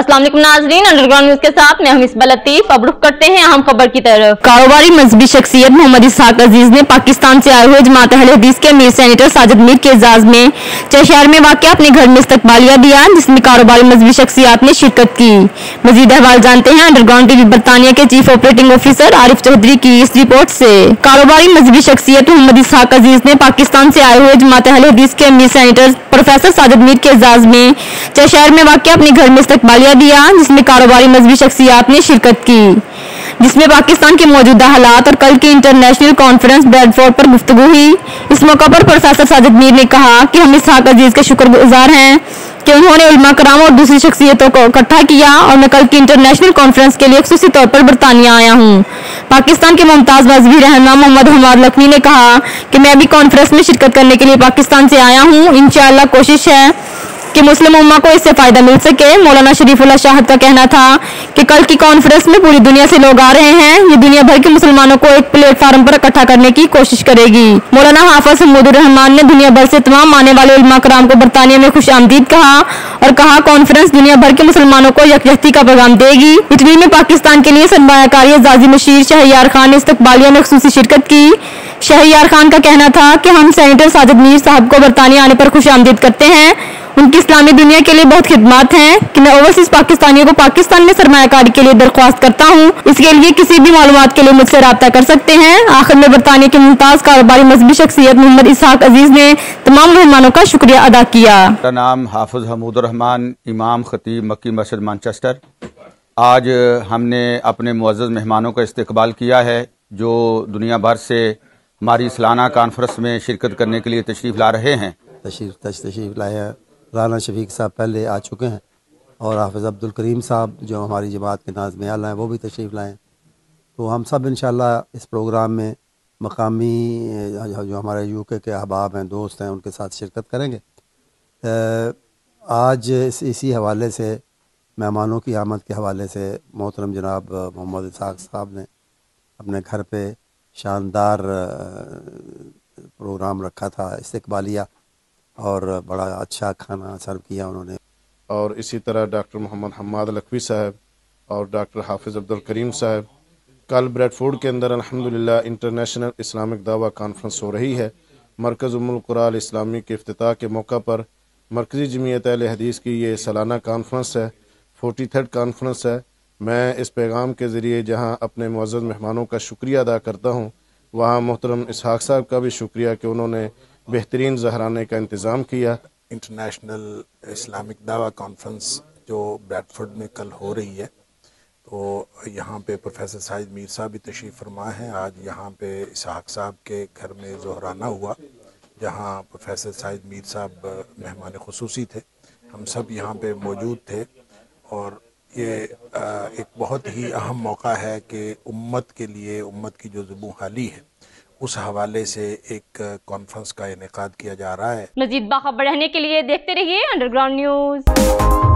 अस्सलाम वालेकुम नाज़रीन, अंडरग्राउंड न्यूज के साथ मैं हमीस लतीफ। अब रुख करते हैं अहम खबर की तरफ। कारोबारी मजहबी शख्सियत मोहम्मद इसहाक अजीज ने पाकिस्तान से आए हुए जमात अहले हदीस के अमीर सेनेटर साजिद मीर के एजाज में शहर में वाक़या अपने घर में इस्तकबालिया दिया, जिसमें कारोबारी मजहबी शख्सियात ने शिरकत की। मजीद अहवाल जानते हैं अंडरग्राउंड टीवी बरतानिया के chief operating officer Arif Chaudhry की इस रिपोर्ट से। कारोबारी मजहबी शख्सियत मोहम्मद इसहाक अजीज ने पाकिस्तान से आए हुए जमात अहले हदीस के अमीर सेनेटर प्रोफेसर साजिद मीर के एजाज में शहर में वाक़या अपने घर में इस्तकबालिया दिया, जिसमें कारोबारी मजहबी शख्सियात ने शिरकत की, जिसमें पाकिस्तान के मौजूदा हालात और कल की इंटरनेशनल कॉन्फ्रेंस ब्रैडफोर्ड पर गुफ्तगू हुई। इस मौका पर प्रोफेसर साजिद मीर ने कहा कि हम इसहाक अजीज के शुक्रगुजार हैं कि उन्होंने उलमा कराम और दूसरी शख्सियतों को इकट्ठा किया और मैं कल की इंटरनेशनल कॉन्फ्रेंस के लिए खुसूसी तौर पर बरतानिया आया हूँ। पाकिस्तान के मुमताज मजहबी रहनुमा मोहम्मद हमाद लखवी ने कहा कि मैं भी कॉन्फ्रेंस में शिरकत करने के लिए पाकिस्तान से आया हूँ। इंशाअल्लाह कोशिश है कि मुस्लिम उम्मा को इससे फायदा मिल सके। मौलाना शरीफुल्लाह शाहद का कहना था कि कल की कॉन्फ्रेंस में पूरी दुनिया से लोग आ रहे हैं, ये दुनिया भर के मुसलमानों को एक प्लेटफार्म पर इकट्ठा करने की कोशिश करेगी। मौलाना हाफिज हमीदुर रहमान ने दुनिया भर से तमाम आने वाले उलमा कराम को बरतानिया में खुश आमदीद कहा और कहा कॉन्फ्रेंस दुनिया भर के मुसलमानों को यकजहती का पैगाम देगी। इटली में पाकिस्तान के लिए सरमायाकारी एजाजी मशीर शहरयार खान ने इस्तकबालिया में खुसूसी शिरकत की। शहरयार खान का कहना था कि हम सेनेटर साजिद मीर साहब को बरतानिया आने पर खुश आमदीद करते हैं। उनकी इस्लामी दुनिया के लिए बहुत खिदमत हैं कि मैं ओवरसीज पाकिस्तानियों को पाकिस्तान में सरमायाकारी के लिए दरख्वास्त करता हूँ। इसके लिए किसी भी मालूमात के लिए मुझसे राब्ता कर सकते हैं। आखिर में बरतानिया के मुमताज कारोबारी मजहबी शख्सियत मोहम्मद इसहाक अजीज ने तमाम मेहमानों का शुक्रिया अदा किया। मेरा नाम हाफिज हमीदुर रहमान, इमाम खतीब मक्की मस्जिद मैनचेस्टर। आज हमने अपने मुअज़्ज़ज़ मेहमानों का इस्तकबाल किया है जो दुनिया भर से हमारी सालाना कॉन्फ्रेंस में शिरकत करने के लिए तशरीफ़ ला रहे हैं। तशरीफ़ लाए हैं। राना शफीक साहब पहले आ चुके हैं और हाफिज़ अब्दुल करीम साहब जो हमारी जमात के नाज़िम आला हैं वो भी तशरीफ़ लाए हैं। तो हम सब इंशाअल्लाह इस प्रोग्राम में मकामी जो हमारे यूके के अहबाब हैं, दोस्त हैं, उनके साथ शिरकत करेंगे। आज इसी हवाले से मेहमानों की आमद के हवाले से मोहतरम जनाब मोहम्मद इसहाक साहब ने अपने घर पे शानदार प्रोग्राम रखा था इस्तकबालिया और बड़ा अच्छा खाना सर्व किया उन्होंने। और इसी तरह डॉक्टर मोहम्मद हमाद लखवी साहब और डॉक्टर हाफिज़ अब्दुल करीम साहब कल ब्रैडफोर्ड के अंदर अल्हम्दुलिल्लाह इंटरनेशनल इस्लामिक दावा कॉन्फ्रेंस हो रही है। मरकज़ उम्मुल कुरा अल इस्लामी के इफ्तिताह के मौका पर मरकज़ी जमीयत अहले हदीस की ये सालाना कॉन्फ्रेंस है, 43rd कॉन्फ्रेंस है। मैं इस पैगाम के ज़रिए जहाँ अपने मुअज़्ज़ज़ मेहमानों का शुक्रिया अदा करता हूँ, वहाँ मोहतरम इसहाक साहब का भी शुक्रिया कि उन्होंने बेहतरीन ज़हराने का इंतज़ाम किया। इंटरनेशनल इस्लामिक दावा कॉन्फ्रेंस जो ब्रैडफोर्ड में कल हो रही है, तो यहाँ पे प्रोफेसर साजिद मीर साहब भी तशरीफ़ फरमा हैं। आज यहाँ पे इसहाक साहब के घर में ज़ोहराना हुआ, जहाँ प्रोफेसर साजिद मीर साहब मेहमान खुसूसी थे। हम सब यहाँ पे मौजूद थे और ये एक बहुत ही अहम मौका है कि उम्मत के लिए, उम्मत की जो ज़ुबून हाली है उस हवाले से एक कॉन्फ्रेंस का इनेकाद किया जा रहा है। मज़ीद बाखबर रहने के लिए देखते रहिए अंडरग्राउंड न्यूज़।